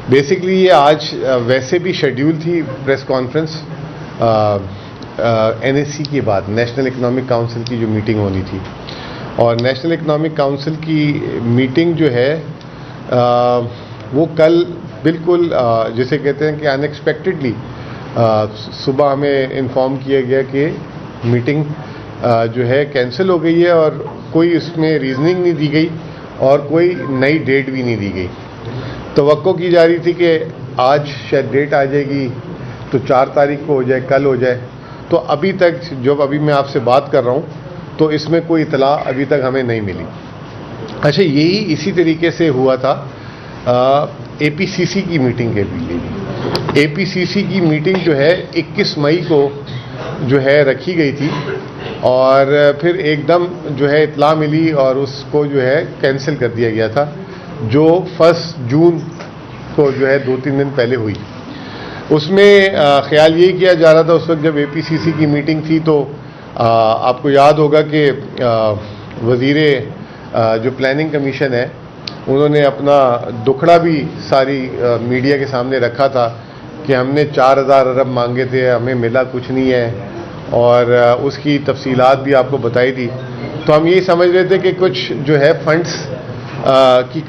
Basically ये आज वैसे भी शेड्यूल थी प्रेस कॉन्फ्रेंस एनएससी के बाद, नेशनल इकोनॉमिक काउंसिल की जो मीटिंग होनी थी। और नेशनल इकोनॉमिक काउंसिल की मीटिंग जो है वो कल बिल्कुल जिसे कहते हैं कि अनएक्सपेक्टेडली सुबह हमें इन्फॉर्म किया गया कि मीटिंग जो है कैंसिल हो गई है और कोई इसमें रीजनिंग नहीं दी गई और कोई नई डेट भी नहीं दी गई। तवक्को की जा रही थी कि आज शायद डेट आ जाएगी तो 4 तारीख को हो जाए, कल हो जाए। तो अभी तक जब अभी मैं आपसे बात कर रहा हूँ तो इसमें कोई इतला अभी तक हमें नहीं मिली। अच्छा, यही इसी तरीके से हुआ था एपीसीसी की मीटिंग के लिए। एपीसीसी की मीटिंग जो है 21 मई को जो है रखी गई थी और फिर एकदम जो है इतला मिली और उसको जो है कैंसिल कर दिया गया था, जो 1 जून को जो है 2-3 दिन पहले हुई। उसमें ख्याल यही किया जा रहा था उस वक्त जब एपीसीसी की मीटिंग थी तो आपको याद होगा कि वज़ीरे जो प्लानिंग कमीशन है उन्होंने अपना दुखड़ा भी सारी मीडिया के सामने रखा था कि हमने 4000 अरब मांगे थे, हमें मिला कुछ नहीं है, और उसकी तफसीलात भी आपको बताई थी। तो हम यही समझ रहे थे कि कुछ जो है फंड्स की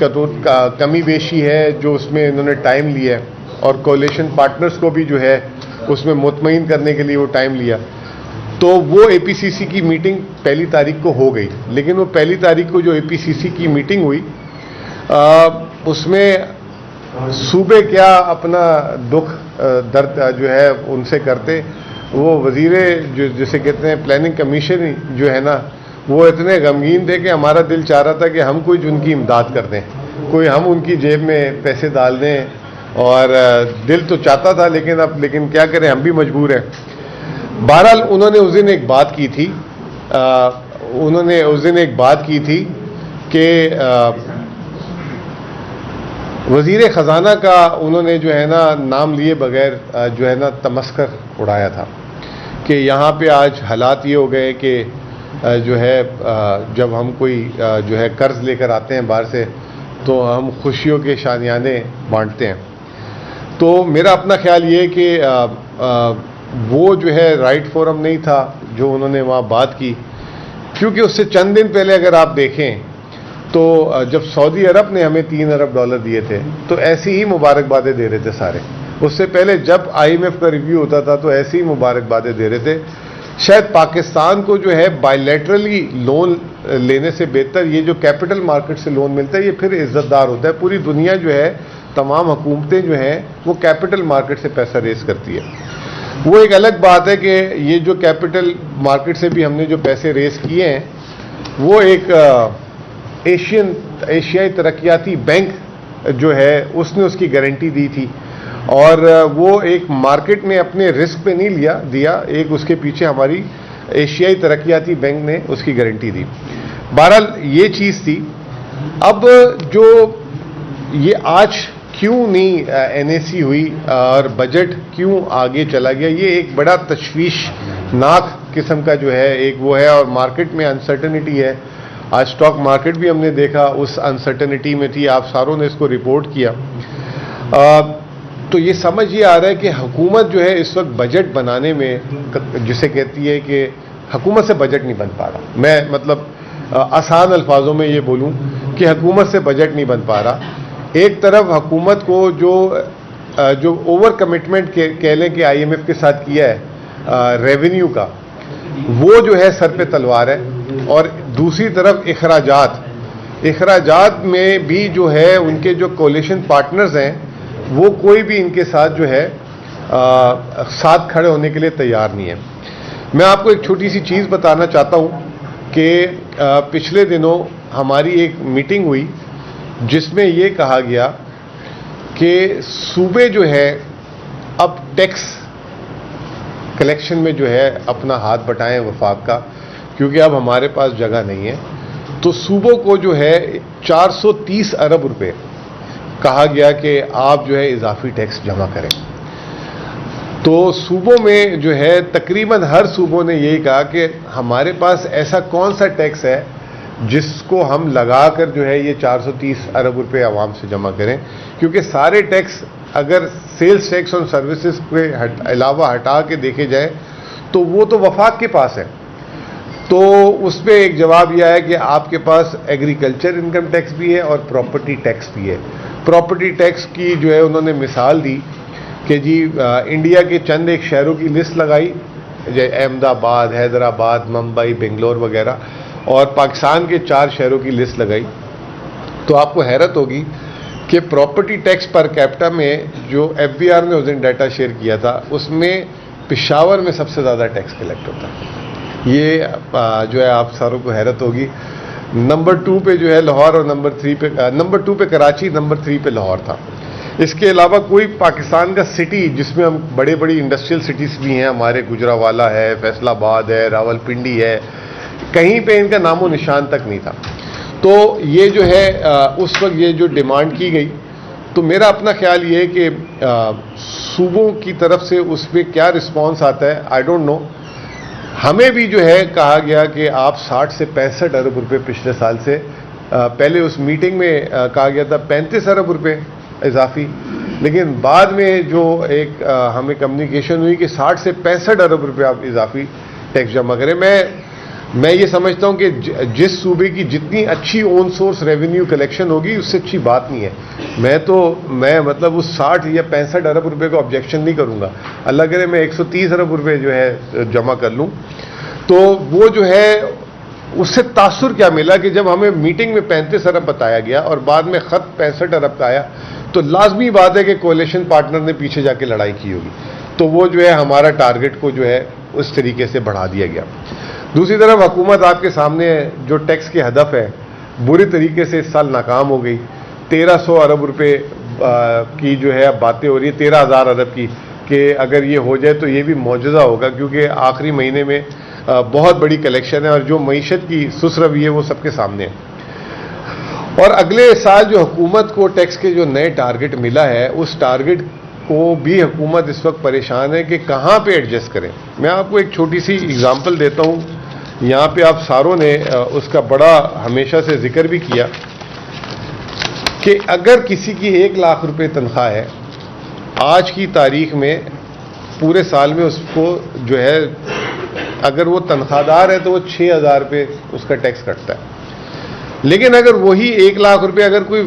कमी बेशी है जो उसमें इन्होंने टाइम लिया है, और कोलिशन पार्टनर्स को भी जो है उसमें मुतमईन करने के लिए वो टाइम लिया। तो वो एपीसीसी की मीटिंग 1 तारीख को हो गई, लेकिन वो 1 तारीख को जो एपीसीसी की मीटिंग हुई उसमें सूबे क्या अपना दुख दर्द जो है उनसे करते, वो वज़ीरे जो जिसे कहते हैं प्लानिंग कमीशन जो है ना, वो इतने गमगीन थे कि हमारा दिल चाह रहा था कि हम कुछ उनकी इमदाद कर दें, कोई हम उनकी जेब में पैसे डाल दें, और दिल तो चाहता था लेकिन क्या करें, हम भी मजबूर हैं। बहरहाल उन्होंने उस दिन एक बात की थी कि वज़ीर ख़जाना का उन्होंने जो है ना नाम लिए बगैर जो है ना तमस्कर उड़ाया था कि यहाँ पे आज हालात ये हो गए कि जो है जब हम कोई जो है कर्ज लेकर आते हैं बाहर से तो हम खुशियों के शानियाने बांटते हैं। तो मेरा अपना ख्याल ये है कि वो जो है राइट फोरम नहीं था जो उन्होंने वहाँ बात की, क्योंकि उससे चंद दिन पहले अगर आप देखें तो जब सऊदी अरब ने हमें $3 अरब दिए थे तो ऐसी ही मुबारकबादें दे रहे थे सारे। उससे पहले जब IMF का रिव्यू होता था तो ऐसी ही मुबारकबादें दे रहे थे। शायद पाकिस्तान को जो है बायलैटरली लोन लेने से बेहतर ये जो कैपिटल मार्केट से लोन मिलता है ये फिर इज्जतदार होता है। पूरी दुनिया जो है, तमाम हुकूमतें जो हैं वो कैपिटल मार्केट से पैसा रेस करती है। वो एक अलग बात है कि ये जो कैपिटल मार्केट से भी हमने जो पैसे रेस किए हैं वो एक एशियाई तरक्याती बैंक जो है उसने उसकी गारंटी दी थी, और वो एक मार्केट ने अपने रिस्क पे नहीं दिया, एक उसके पीछे हमारी एशियाई तरक्याती बैंक ने उसकी गारंटी दी। बहरहाल ये चीज़ थी। अब जो ये आज क्यों नहीं एनएसी हुई और बजट क्यों आगे चला गया, ये एक बड़ा तशवीशनाक किस्म का जो है एक वो है, और मार्केट में अनसर्टनिटी है। आज स्टॉक मार्केट भी हमने देखा उस अनसर्टनिटी में थी, आप सारों ने इसको रिपोर्ट किया। तो ये समझ ये आ रहा है कि हुकूमत जो है इस वक्त बजट बनाने में जिसे कहती है कि हुकूमत से बजट नहीं बन पा रहा। मैं मतलब आसान अल्फाजों में ये बोलूं कि हुकूमत से बजट नहीं बन पा रहा। एक तरफ हुकूमत को जो ओवर कमिटमेंट कह लें कि IMF के साथ किया है रेवेन्यू का, वो जो है सर पे तलवार है, और दूसरी तरफ इखराजात में भी जो है उनके जो कोलिशन पार्टनर्स हैं वो कोई भी इनके साथ जो है साथ खड़े होने के लिए तैयार नहीं है। मैं आपको एक छोटी सी चीज़ बताना चाहता हूँ कि पिछले दिनों हमारी एक मीटिंग हुई जिसमें ये कहा गया कि सूबे जो है अब टैक्स कलेक्शन में जो है अपना हाथ बटाएं वफाक का, क्योंकि अब हमारे पास जगह नहीं है। तो सूबों को जो है 430 अरब रुपए कहा गया कि आप जो है इजाफी टैक्स जमा करें। तो सूबों में जो है तकरीबन हर सूबों ने यही कहा कि हमारे पास ऐसा कौन सा टैक्स है जिसको हम लगाकर जो है ये 430 अरब रुपए आवाम से जमा करें, क्योंकि सारे टैक्स अगर सेल्स टैक्स और सर्विसेज के अलावा हटा के देखे जाए तो वो तो वफाक के पास है। तो उस पर एक जवाब यह है कि आपके पास एग्रीकल्चर इनकम टैक्स भी है और प्रॉपर्टी टैक्स भी है। प्रॉपर्टी टैक्स की जो है उन्होंने मिसाल दी कि जी इंडिया के चंद एक शहरों की लिस्ट लगाई, जैसे अहमदाबाद, हैदराबाद, मुंबई, बेंगलोर वगैरह, और पाकिस्तान के 4 शहरों की लिस्ट लगाई। तो आपको हैरत होगी कि प्रॉपर्टी टैक्स पर कैपिटा में जो FBR ने उस दिन डाटा शेयर किया था उसमें पेशावर में सबसे ज़्यादा टैक्स कलेक्ट होता है। ये जो है आप सारों को हैरत होगी। नंबर 2 पे जो है लाहौर और नंबर 2 पे कराची, नंबर 3 पे लाहौर था। इसके अलावा कोई पाकिस्तान का सिटी जिसमें हम बड़े बड़ी इंडस्ट्रियल सिटीज़ भी हैं, हमारे गुजरावाला है, फैसलाबाद है, रावलपिंडी है, कहीं पे इनका नामो निशान तक नहीं था। तो ये जो है उस वक्त ये जो डिमांड की गई, तो मेरा अपना ख्याल ये है कि सूबों की तरफ से उस पर क्या रिस्पॉन्स आता है आई डोंट नो। हमें भी जो है कहा गया कि आप 60 से 65 अरब रुपए पिछले साल से, पहले उस मीटिंग में कहा गया था 35 अरब रुपए इजाफी, लेकिन बाद में जो एक हमें कम्युनिकेशन हुई कि 60 से 65 अरब रुपए आप इजाफी टैक्स जमा करें। मैं ये समझता हूँ कि जिस सूबे की जितनी अच्छी ओन सोर्स रेवेन्यू कलेक्शन होगी उससे अच्छी बात नहीं है। मैं मतलब उस 60 या 65 अरब रुपए को ऑब्जेक्शन नहीं करूँगा, अल्लाह करे मैं 130 अरब रुपए जो है जमा कर लूँ। तो वो जो है उससे तासुर क्या मिला कि जब हमें मीटिंग में 35 अरब बताया गया और बाद में ख़त 65 अरब का आया, तो लाजमी बात है कि कोalition पार्टनर ने पीछे जाके लड़ाई की होगी, तो वो जो है हमारा टारगेट को जो है उस तरीके से बढ़ा दिया गया। दूसरी तरफ हुकूमत आपके सामने जो टैक्स के हदफ है बुरी तरीके से इस साल नाकाम हो गई। 1300 अरब रुपए की जो है बातें हो रही है, 13,000 अरब की, कि अगर ये हो जाए तो ये भी मौजूदा होगा, क्योंकि आखिरी महीने में बहुत बड़ी कलेक्शन है और जो मईशत की सुसरवी है वो सबके सामने है। और अगले साल जो हुकूमत को टैक्स के जो नए टारगेट मिला है उस टारगेट को भी हुकूमत इस वक्त परेशान है कि कहाँ पे एडजस्ट करें। मैं आपको एक छोटी सी एग्जांपल देता हूँ, यहाँ पे आप सारों ने उसका बड़ा हमेशा से जिक्र भी किया कि अगर किसी की 1 लाख रुपए तनख्वाह है, आज की तारीख में पूरे साल में उसको जो है अगर वो तनख्वाहदार है तो वो 6,000 रुपये उसका टैक्स कटता है। लेकिन अगर वही 1 लाख रुपए अगर कोई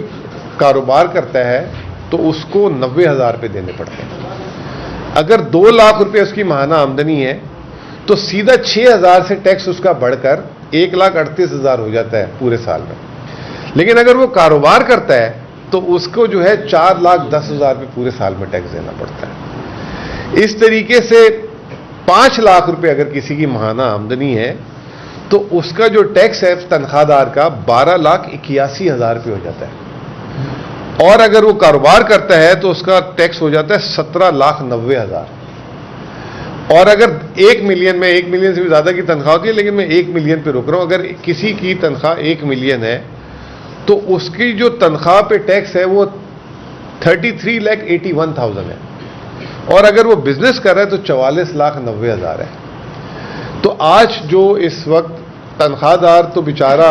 कारोबार करता है तो उसको 90,000 रुपये देने पड़ते हैं। अगर 2 लाख रुपये उसकी माहाना आमदनी है तो सीधा 6,000 से टैक्स उसका बढ़कर 1,38,000 हो जाता है पूरे साल में। लेकिन अगर वो कारोबार करता है तो उसको जो है 4,10,000 रुपये पूरे साल में टैक्स देना पड़ता है। इस तरीके से 5 लाख रुपए अगर किसी की माहाना आमदनी है तो उसका जो टैक्स है तनख्वाहदार का 12,81,000 रुपये हो जाता है। और अगर वो कारोबार करता है तो उसका टैक्स हो जाता है 17,90,000। और अगर 1 मिलियन में 1 मिलियन से भी ज़्यादा की तनख्वाह होती है, लेकिन मैं 1 मिलियन पे रोक रहा हूँ, अगर किसी की तनख्वाह 1 मिलियन है तो उसकी जो तनख्वाह पे टैक्स है वो 33,81,000 है। और अगर वो बिजनेस कर रहा है तो 44,90,000 है। तो आज जो इस वक्त तनख्वाहदार तो बेचारा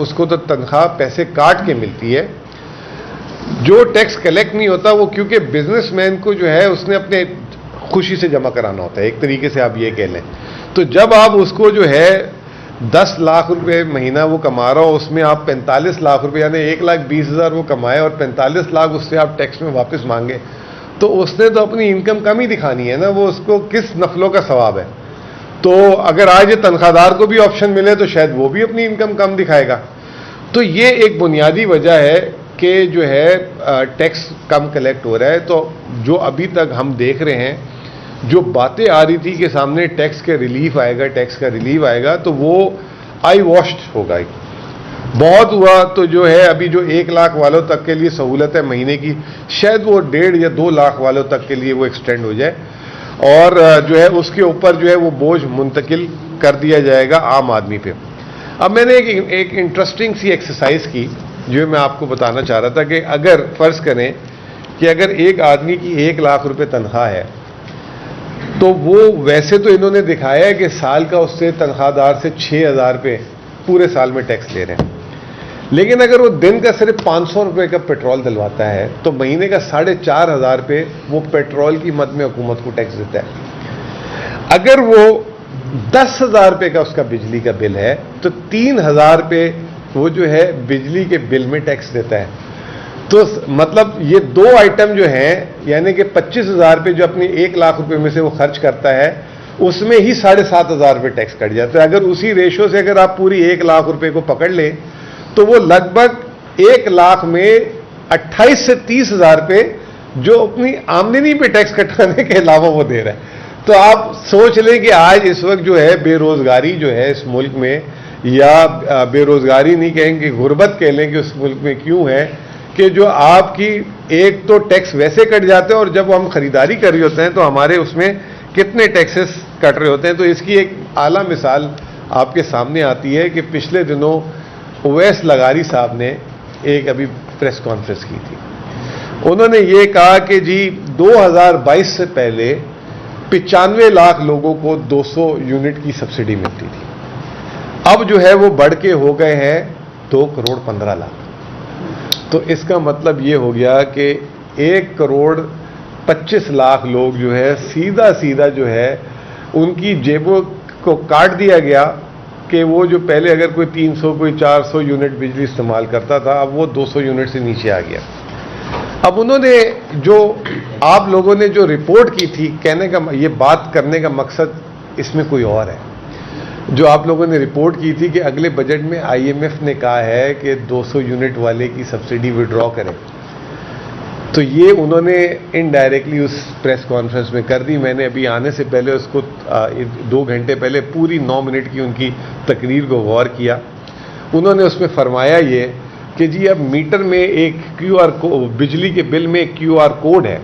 उसको तो तनख्वाह पैसे काट के मिलती है, जो टैक्स कलेक्ट नहीं होता वो क्योंकि बिजनेसमैन को जो है उसने अपने खुशी से जमा कराना होता है, एक तरीके से आप ये कह लें। तो जब आप उसको जो है 10 लाख रुपए महीना वो कमा रहा हो, उसमें आप 45 लाख रुपए यानी 1,20,000 वो कमाए और 45 लाख उससे आप टैक्स में वापस मांगे, तो उसने तो अपनी इनकम कम ही दिखानी है ना, वो उसको किस नफलों का सवाब है। तो अगर आज ये तनख्वाहदार को भी ऑप्शन मिले तो शायद वो भी अपनी इनकम कम दिखाएगा। तो ये एक बुनियादी वजह है कि जो है टैक्स कम कलेक्ट हो रहा है। तो जो अभी तक हम देख रहे हैं, जो बातें आ रही थी कि सामने टैक्स का रिलीफ आएगा, तो वो आई वॉश्ड होगा। बहुत हुआ तो जो है अभी जो 1 लाख वालों तक के लिए सहूलत है महीने की, शायद वो 1.5 या 2 लाख वालों तक के लिए वो एक्सटेंड हो जाए और जो है उसके ऊपर जो है वो बोझ मुंतकिल कर दिया जाएगा आम आदमी पे। अब मैंने एक इंटरेस्टिंग सी एक्सरसाइज की जो मैं आपको बताना चाह रहा था कि अगर फ़र्ज़ करें कि अगर एक आदमी की 1 लाख रुपए तनख्वाह है तो वो वैसे तो इन्होंने दिखाया है कि साल का उससे तनख्वाहदार से 6,000 रुपये पूरे साल में टैक्स ले रहे हैं। लेकिन अगर वो दिन का सिर्फ 500 रुपये का पेट्रोल डलवाता है तो महीने का 4,500 रुपये वो पेट्रोल की मद में हुकूमत को टैक्स देता है। अगर वो 10,000 रुपये का उसका बिजली का बिल है तो 3,000 रुपये वो जो है बिजली के बिल में टैक्स देता है। तो मतलब ये दो आइटम जो हैं, यानी कि 25,000 रुपये जो अपनी 1 लाख रुपए में से वो खर्च करता है, उसमें ही 7,500 रुपये टैक्स कट जाता है। अगर उसी रेशो से अगर आप पूरी 1 लाख रुपए को पकड़ लें तो वो लगभग 1 लाख में 28 से 30,000 रुपये जो अपनी आमदनी पे टैक्स कटाने के अलावा वो दे रहा है। तो आप सोच लें कि आज इस वक्त जो है बेरोजगारी जो है इस मुल्क में, या बेरोजगारी नहीं कहेंगे, गुर्बत कह लें कि उस मुल्क में क्यों है कि जो आपकी एक तो टैक्स वैसे कट जाते हैं और जब हम खरीदारी कर रहे होते हैं तो हमारे उसमें कितने टैक्सेस कट रहे होते हैं। तो इसकी एक आला मिसाल आपके सामने आती है कि पिछले दिनों उवैस लगारी साहब ने एक अभी प्रेस कॉन्फ्रेंस की थी। उन्होंने ये कहा कि जी 2022 से पहले 95 लाख लोगों को 200 यूनिट की सब्सिडी मिलती थी। अब जो है वो बढ़ के हो गए हैं 2 करोड़ 15 लाख। तो इसका मतलब ये हो गया कि 1 करोड़ 25 लाख लोग जो है सीधा सीधा जो है उनकी जेबों को काट दिया गया कि वो जो पहले अगर कोई 300 कोई 400 यूनिट बिजली इस्तेमाल करता था, अब वो 200 यूनिट से नीचे आ गया। अब उन्होंने जो आप लोगों ने जो रिपोर्ट की थी, कहने का ये बात करने का मकसद इसमें कोई और है। जो आप लोगों ने रिपोर्ट की थी कि अगले बजट में IMF ने कहा है कि 200 यूनिट वाले की सब्सिडी विड्रॉ करें, तो ये उन्होंने इनडायरेक्टली उस प्रेस कॉन्फ्रेंस में कर दी। मैंने अभी आने से पहले उसको 2 घंटे पहले पूरी 9 मिनट की उनकी तकरीर को गौर किया। उन्होंने उसमें फरमाया ये कि जी अब मीटर में एक QR बिजली के बिल में एक QR कोड है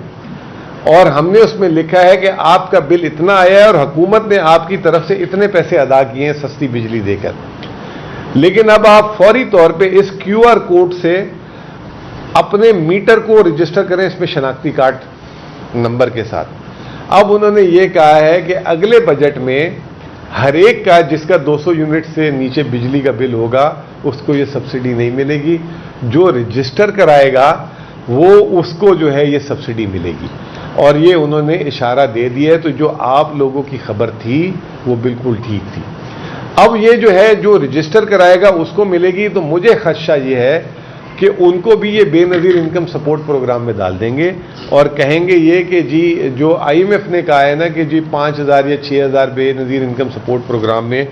और हमने उसमें लिखा है कि आपका बिल इतना आया है और हुकूमत ने आपकी तरफ से इतने पैसे अदा किए हैं सस्ती बिजली देकर। लेकिन अब आप फौरी तौर पे इस QR कोड से अपने मीटर को रजिस्टर करें इसमें शनाख्ती कार्ड नंबर के साथ। अब उन्होंने ये कहा है कि अगले बजट में हर एक का जिसका 200 यूनिट से नीचे बिजली का बिल होगा उसको ये सब्सिडी नहीं मिलेगी, जो रजिस्टर कराएगा वो उसको जो है ये सब्सिडी मिलेगी। और ये उन्होंने इशारा दे दिया है। तो जो आप लोगों की खबर थी वो बिल्कुल ठीक थी। अब ये जो है जो रजिस्टर कराएगा उसको मिलेगी, तो मुझे खदशा ये है कि उनको भी ये बेनज़ीर इनकम सपोर्ट प्रोग्राम में डाल देंगे और कहेंगे ये कि जी जो IMF ने कहा है ना कि जी 5,000 या 6,000 बेनज़ीर इनकम सपोर्ट प्रोग्राम में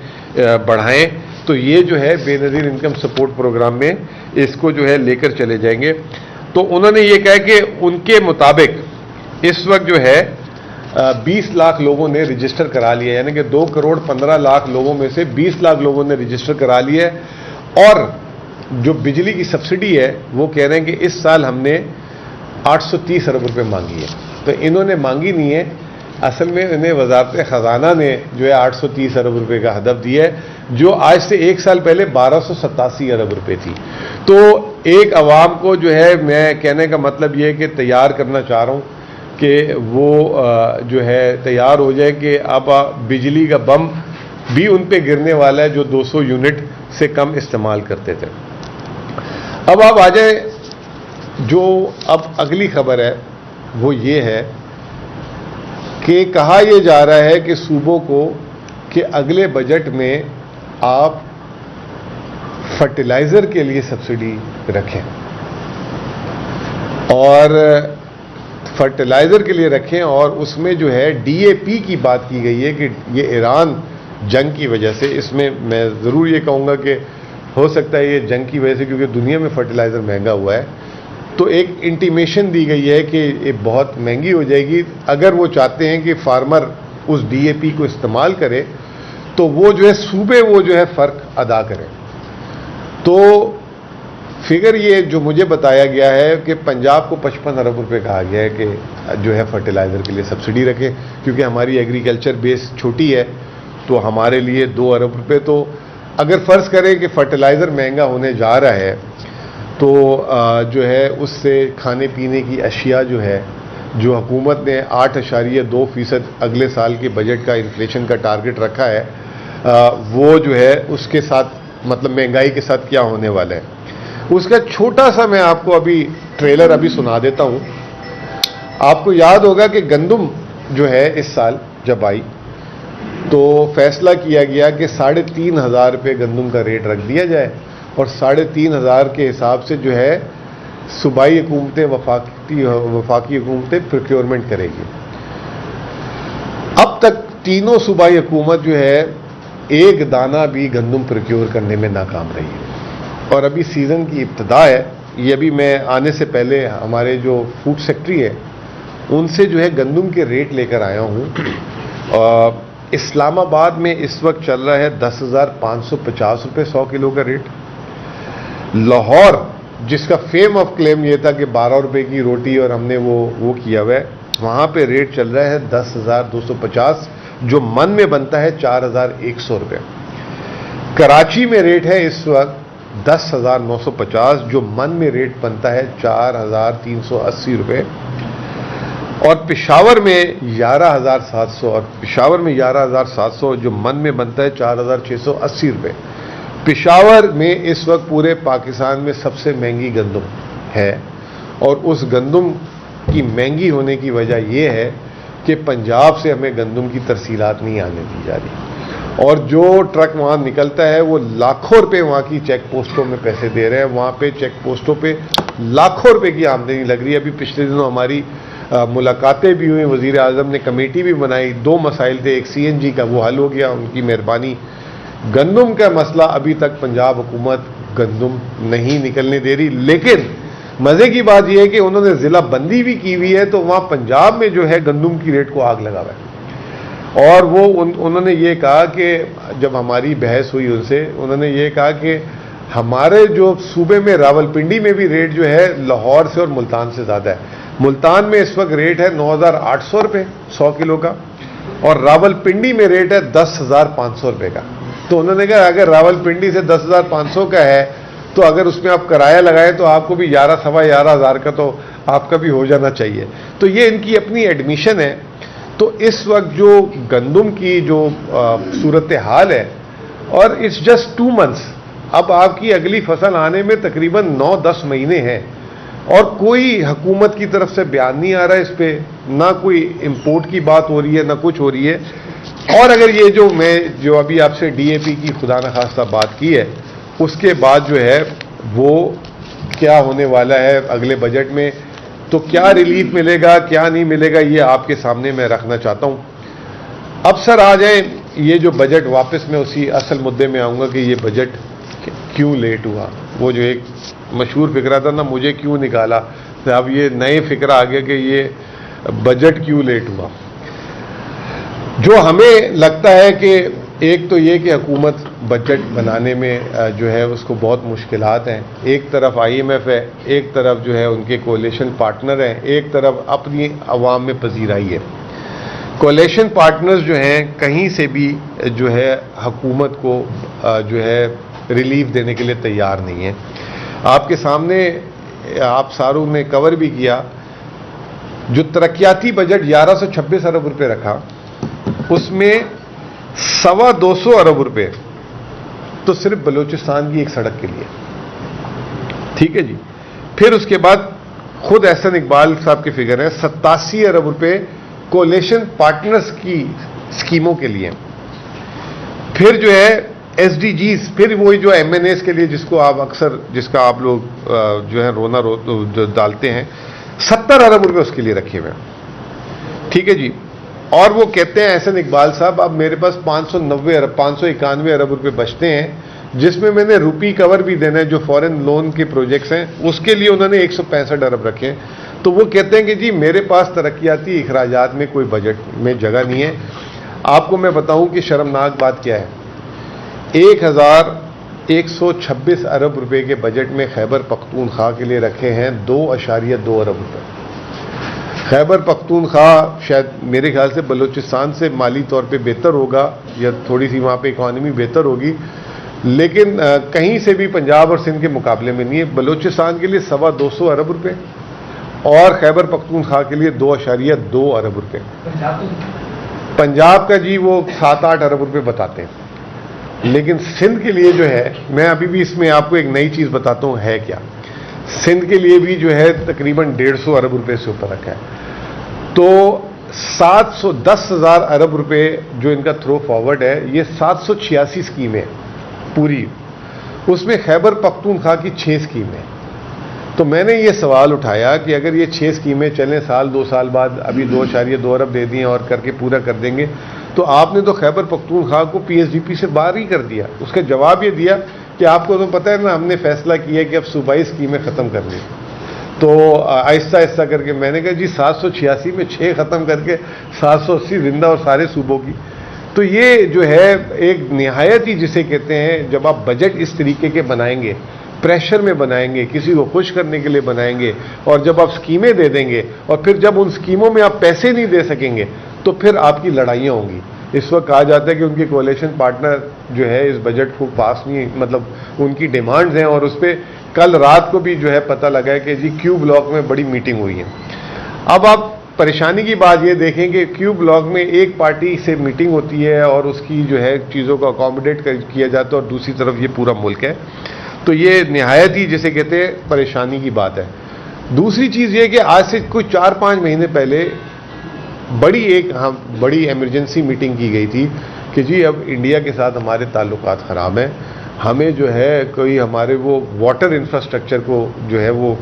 बढ़ाएं, तो ये जो है बेनज़ीर इनकम सपोर्ट प्रोग्राम में इसको जो है लेकर चले जाएंगे। तो उन्होंने ये कहा कि उनके मुताबिक इस वक्त जो है 20 लाख लोगों ने रजिस्टर करा लिया, यानी कि 2 करोड़ 15 लाख लोगों में से 20 लाख लोगों ने रजिस्टर करा लिया है। और जो बिजली की सब्सिडी है वो कह रहे हैं कि इस साल हमने 830 अरब रुपए मांगी है। तो इन्होंने मांगी नहीं है, असल में इन्हें वजारत ख़जाना ने जो है 830 अरब रुपए का हदफ दिया है, जो आज से 1 साल पहले 1287 अरब रुपए थी। तो एक आवाम को जो है मैं कहने का मतलब ये है कि तैयार करना चाह रहा हूँ कि वो जो है तैयार हो जाए कि अब बिजली का बम भी उन पे गिरने वाला है जो 200 यूनिट से कम इस्तेमाल करते थे। अब आप आ जाए, जो अब अगली खबर है वो ये है कि कहा यह जा रहा है कि सूबों को कि अगले बजट में आप फर्टिलाइज़र के लिए सब्सिडी रखें और फर्टिलाइज़र के लिए रखें, और उसमें जो है DAP की बात की गई है कि ये ईरान जंग की वजह से, इसमें मैं ज़रूर ये कहूँगा कि हो सकता है ये जंग की वजह से, क्योंकि दुनिया में फर्टिलाइज़र महंगा हुआ है, तो एक इंटीमेशन दी गई है कि ये बहुत महंगी हो जाएगी। अगर वो चाहते हैं कि फार्मर उस DAP को इस्तेमाल करे तो वो जो है सूबे वो जो है फ़र्क अदा करें। तो फिगर ये जो मुझे बताया गया है कि पंजाब को 55 अरब रुपए कहा गया है कि जो है फर्टिलाइज़र के लिए सब्सिडी रखें, क्योंकि हमारी एग्रीकल्चर बेस छोटी है तो हमारे लिए 2 अरब रुपए। तो अगर फ़र्ज़ करें कि फर्टिलाइज़र महंगा होने जा रहा है तो जो है उससे खाने पीने की अशिया जो है, जो हुकूमत ने 8.2% अगले साल के बजट का इन्फ्लेशन का टारगेट रखा है, वो जो है उसके साथ मतलब महंगाई के साथ क्या होने वाला है, उसका छोटा सा मैं आपको अभी ट्रेलर अभी सुना देता हूं। आपको याद होगा कि गंदम जो है इस साल जब आई तो फैसला किया गया कि 3,500 रुपये गंदम का रेट रख दिया जाए और 3,500 के हिसाब से जो है सूबाई हुकूमतें वफाकी हुकूमतें प्रोक्योरमेंट करेगी। अब तक तीनों सूबाई हुकूमत जो है एक दाना भी गंदम प्रोक्योर करने में नाकाम रही है। और अभी सीज़न की इब्तिदा है, ये अभी मैं आने से पहले हमारे जो फूड सेक्रेटरी है उनसे जो है गंदम के रेट लेकर आया हूँ। इस्लामाबाद में इस वक्त चल रहा है 10,550 रुपये 100 किलो का रेट। लाहौर जिसका फेम ऑफ क्लेम ये था कि 12 रुपये की रोटी और हमने वो किया हुआ है, वहाँ पे रेट चल रहा है 10,250 जो मन में बनता है 4,100 रुपये। कराची में रेट है इस वक्त 10,950 जो मन में रेट बनता है 4,380 रुपये। और पेशावर में 11,700 और पेशावर में 11,700 जो मन में बनता है 4,680 रुपये। पेशावर में इस वक्त पूरे पाकिस्तान में सबसे महंगी गंदम है और उस गंदम की महंगी होने की वजह यह है कि पंजाब से हमें गंदम की तरसीलात नहीं आने दी जा रही और जो ट्रक वहाँ निकलता है वो लाखों रुपए वहाँ की चेक पोस्टों में पैसे दे रहे हैं। वहाँ पे चेक पोस्टों पे लाखों रुपए की आमदनी लग रही है। अभी पिछले दिनों हमारी मुलाकातें भी हुई, वज़ीर आज़म ने कमेटी भी बनाई, 2 मसाइल थे, एक CNG का वो हल हो गया, उनकी मेहरबानी। गंदम का मसला अभी तक पंजाब हुकूमत गंदम नहीं निकलने दे रही, लेकिन मज़े की बात यह है कि उन्होंने ज़िला बंदी भी की हुई है तो वहाँ पंजाब में जो है गंदम की रेट को आग लगा हुआ है। और वो उन्होंने ये कहा कि जब हमारी बहस हुई उनसे, उन्होंने ये कहा कि हमारे जो सूबे में रावलपिंडी में भी रेट जो है लाहौर से और मुल्तान से ज़्यादा है। मुल्तान में इस वक्त रेट है 9,800 रुपये 100 किलो का और रावलपिंडी में रेट है 10,500 रुपये का। तो उन्होंने कहा अगर रावलपिंडी से 10,500 का है तो अगर उसमें आप किराया लगाएं तो आपको भी 11,000 का तो आपका भी हो जाना चाहिए। तो ये इनकी अपनी एडमिशन है। तो इस वक्त जो गंदम की जो सूरत हाल है और इट्स जस्ट 2 मंथ्स, अब आपकी अगली फसल आने में तकरीबन 9-10 महीने हैं और कोई हुकूमत की तरफ से बयान नहीं आ रहा है इस पे, ना कोई इंपोर्ट की बात हो रही है ना कुछ हो रही है। और अगर ये जो अभी आपसे DAP की खुदा न खास्ता बात की है उसके बाद जो है वो क्या होने वाला है अगले बजट में, तो क्या रिलीफ मिलेगा क्या नहीं मिलेगा ये आपके सामने मैं रखना चाहता हूँ। अब सर आ जाए ये जो बजट, वापस मैं उसी असल मुद्दे में आऊँगा कि ये बजट क्यों लेट हुआ। वो जो एक मशहूर फिक्रा था ना, मुझे क्यों निकाला, तो अब ये नए फिक्रा आ गया कि ये बजट क्यों लेट हुआ। जो हमें लगता है कि एक तो ये कि हुकूमत बजट बनाने में जो है उसको बहुत मुश्किलात हैं। एक तरफ IMF है, एक तरफ जो है उनके कोalition पार्टनर हैं, एक तरफ अपनी अवाम में पजीराई है। कोalition पार्टनर्स जो हैं कहीं से भी जो है हुकूमत को जो है रिलीफ देने के लिए तैयार नहीं है। आपके सामने आप सारू ने कवर भी किया, जो तरक्याती बजट 1126 अरब रुपए रखा उसमें 225 अरब रुपए तो सिर्फ बलूचिस्तान की एक सड़क के लिए, ठीक है जी। फिर उसके बाद खुद एहसन इकबाल साहब के फिगर है 87 अरब रुपए कोalition पार्टनर्स की स्कीमों के लिए। फिर जो है SDGs, फिर वही जो MNAs के लिए जिसको आप अक्सर जिसका आप लोग जो है जो डालते हैं, 70 अरब रुपए उसके लिए रखे हुए हैं, ठीक है जी। और वो कहते हैं एहसन इकबाल साहब अब मेरे पास 591 अरब रुपए बचते हैं जिसमें मैंने रुपी कवर भी देना है, जो फॉरेन लोन के प्रोजेक्ट्स हैं उसके लिए उन्होंने 165 अरब रखे हैं। तो वो कहते हैं कि जी मेरे पास तरक्याती इखराजात में कोई बजट में जगह नहीं है। आपको मैं बताऊं कि शर्मनाक बात क्या है, 1,126 अरब रुपए के बजट में खैबर पख्तूनख्वा के लिए रखे हैं 2.2 अरब रुपए। खैबर पख्तूनख्वा शायद मेरे ख्याल से बलूचिस्तान से माली तौर पे बेहतर होगा या थोड़ी सी वहाँ पे इकॉनमी बेहतर होगी, लेकिन कहीं से भी पंजाब और सिंध के मुकाबले में नहीं है। बलूचिस्तान के लिए 225 अरब रुपए और खैबर पख्तूनख्वा के लिए 2.2 अरब रुपए। पंजाब का जी वो 7-8 अरब रुपए बताते हैं। लेकिन सिंध के लिए जो है, मैं अभी भी इसमें आपको एक नई चीज़ बताता हूँ है क्या। सिंध के लिए भी जो है तकरीबन 150 अरब रुपए से ऊपर रखा है। तो 710,000 अरब रुपए जो इनका थ्रो फॉरवर्ड है, ये 786 स्कीमें पूरी, उसमें खैबर पख्तूनख्वा की 6 स्कीमें। तो मैंने ये सवाल उठाया कि अगर ये 6 स्कीमें चलें, साल 2 साल बाद अभी 2.2 अरब दे दिए और करके पूरा कर देंगे, तो आपने तो खैबर पख्तूनख्वा को पीएसडीपी से बाहर ही कर दिया। उसका जवाब ये दिया कि आपको तो पता है ना, हमने फैसला किया कि अब सूबाई स्कीमें ख़त्म करनी। तो आहिस्ता आहिस्ता करके मैंने कहा जी 786 में 6 ख़त्म करके 780 जिंदा और सारे सूबों की। तो ये जो है एक निहायत ही जिसे कहते हैं, जब आप बजट इस तरीके के बनाएंगे, प्रेशर में बनाएंगे, किसी को खुश करने के लिए बनाएंगे, और जब आप स्कीमें दे देंगे और फिर जब उन स्कीमों में आप पैसे नहीं दे सकेंगे तो फिर आपकी लड़ाइयाँ होंगी। इस वक्त कहा जाता है कि उनके कोalition पार्टनर जो है इस बजट को पास नहीं, मतलब उनकी डिमांड्स हैं, और उस पर कल रात को भी जो है पता लगा है कि जी क्यू ब्लॉक में बड़ी मीटिंग हुई है। अब आप परेशानी की बात ये देखें कि क्यू ब्लॉक में एक पार्टी से मीटिंग होती है और उसकी जो है चीज़ों को अकोमोडेट किया जाता है, और दूसरी तरफ ये पूरा मुल्क है। तो ये निहायत ही जिसे कहते हैं परेशानी की बात है। दूसरी चीज़ ये कि आज से कुछ 4-5 महीने पहले बड़ी इमरजेंसी मीटिंग की गई थी कि जी अब इंडिया के साथ हमारे ताल्लुकात ख़राब हैं, हमें जो है कोई हमारे वो वाटर इंफ्रास्ट्रक्चर को जो है वो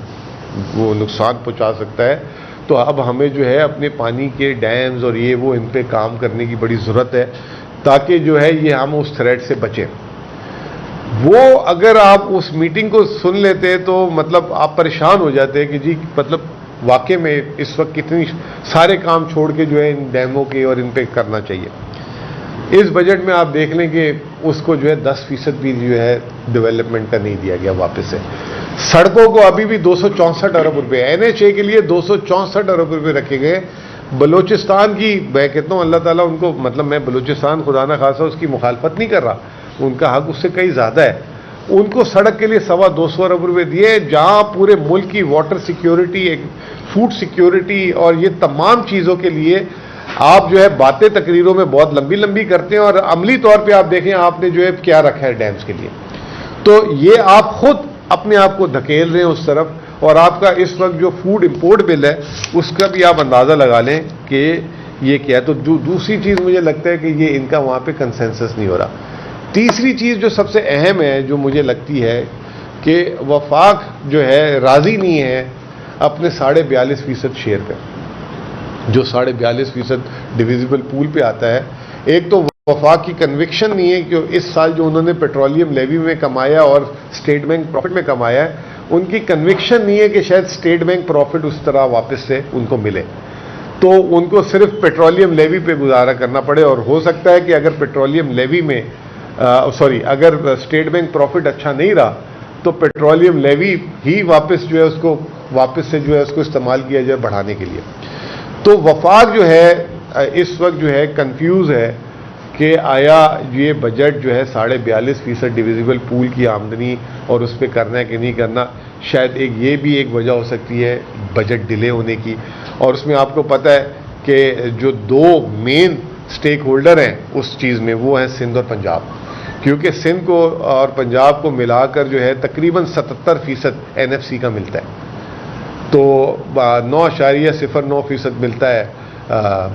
नुकसान पहुंचा सकता है, तो अब हमें जो है अपने पानी के डैम्स और ये वो इन पे काम करने की बड़ी ज़रूरत है, ताकि जो है ये हम उस थ्रेट से बचें। वो अगर आप उस मीटिंग को सुन लेते तो मतलब आप परेशान हो जाते कि जी मतलब वाकई में इस वक्त कितनी सारे काम छोड़ के जो है इन डैमों के और इन पे करना चाहिए। इस बजट में आप देख लें कि उसको जो है 10% भी जो है डेवलपमेंट का नहीं दिया गया वापस से। सड़कों को अभी भी 264 अरब रुपए, NHA के लिए 264 अरब रुपए रखे गए। बलूचिस्तान की मैं कहता हूँ अल्लाह ताला उनको, मतलब मैं बलूचिस्तान खुदा ना खासा उसकी मुखालफत नहीं कर रहा, उनका हक उससे कहीं ज़्यादा है। उनको सड़क के लिए 225 अरब रुपए दिए, जहाँ पूरे मुल्क की वाटर सिक्योरिटी, फूड सिक्योरिटी और ये तमाम चीज़ों के लिए आप जो है बातें तकरीरों में बहुत लंबी लंबी करते हैं, और अमली तौर पे आप देखें आपने जो है क्या रखा है डैम्स के लिए। तो ये आप खुद अपने आप को धकेल रहे हैं उस तरफ, और आपका इस वक्त जो फूड इंपोर्ट बिल है उसका भी आप अंदाज़ा लगा लें कि ये क्या है। तो दूसरी चीज़ मुझे लगता है कि ये इनका वहाँ पे कंसेंसस नहीं हो रहा। तीसरी चीज़ जो सबसे अहम है जो मुझे लगती है कि वफाक जो है राज़ी नहीं है अपने 42.5% शेयर पे, जो 42.5% डिविजिबल पूल पे आता है। एक तो वफाक की कन्विक्शन नहीं है कि इस साल जो उन्होंने पेट्रोलियम लेवी में कमाया और स्टेट बैंक प्रॉफिट में कमाया है, उनकी कन्विक्शन नहीं है कि शायद स्टेट बैंक प्रॉफिट उस तरह वापस से उनको मिले, तो उनको सिर्फ पेट्रोलियम लेवी पे गुजारा करना पड़े। और हो सकता है कि अगर पेट्रोलियम लेवी में अगर स्टेट बैंक प्रॉफिट अच्छा नहीं रहा तो पेट्रोलियम लेवी ही वापस जो है उसको वापस से जो है उसको इस्तेमाल किया जाए बढ़ाने के लिए। तो वफाक जो है इस वक्त जो है कंफ्यूज है कि आया ये बजट जो है 42.5% डिविजिबल पूल की आमदनी और उस पर करना है कि नहीं करना। शायद ये भी एक वजह हो सकती है बजट डिले होने की। और उसमें आपको पता है कि जो 2 मेन स्टेक होल्डर हैं उस चीज़ में वो हैं सिंध और पंजाब, क्योंकि सिंध को और पंजाब को मिलाकर जो है तकरीबन 77% NFC का मिलता है, तो 9.09% मिलता है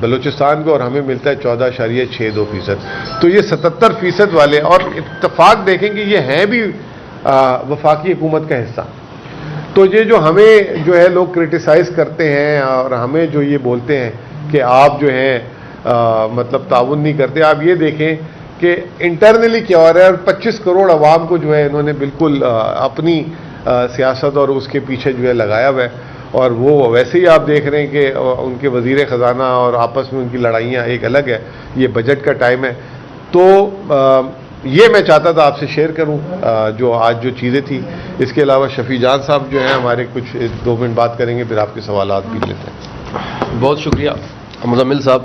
बलूचिस्तान को, और हमें मिलता है 14.62%। तो ये 77% वाले, और इत्तेफाक देखेंगे ये हैं भी वफाकी हुकूमत का हिस्सा। तो ये जो हमें जो है लोग क्रिटिसाइज़ करते हैं और हमें जो ये बोलते हैं कि आप जो हैं मतलब ताउन नहीं करते, आप ये देखें कि इंटरनली क्या हो रहा है। और 25 करोड़ अवाम को जो है इन्होंने बिल्कुल अपनी सियासत और उसके पीछे जो है लगाया हुआ है, और वो वैसे ही आप देख रहे हैं कि उनके वज़ीर ख़जाना और आपस में उनकी लड़ाइयाँ एक अलग है। ये बजट का टाइम है, तो ये मैं चाहता था आपसे शेयर करूं जो आज जो चीज़ें थी। इसके अलावा शफी जान साहब जो हैं हमारे कुछ 2 मिनट बात करेंगे, फिर आपके सवालात भी लेते हैं। बहुत शुक्रिया मुज़म्मिल साहब।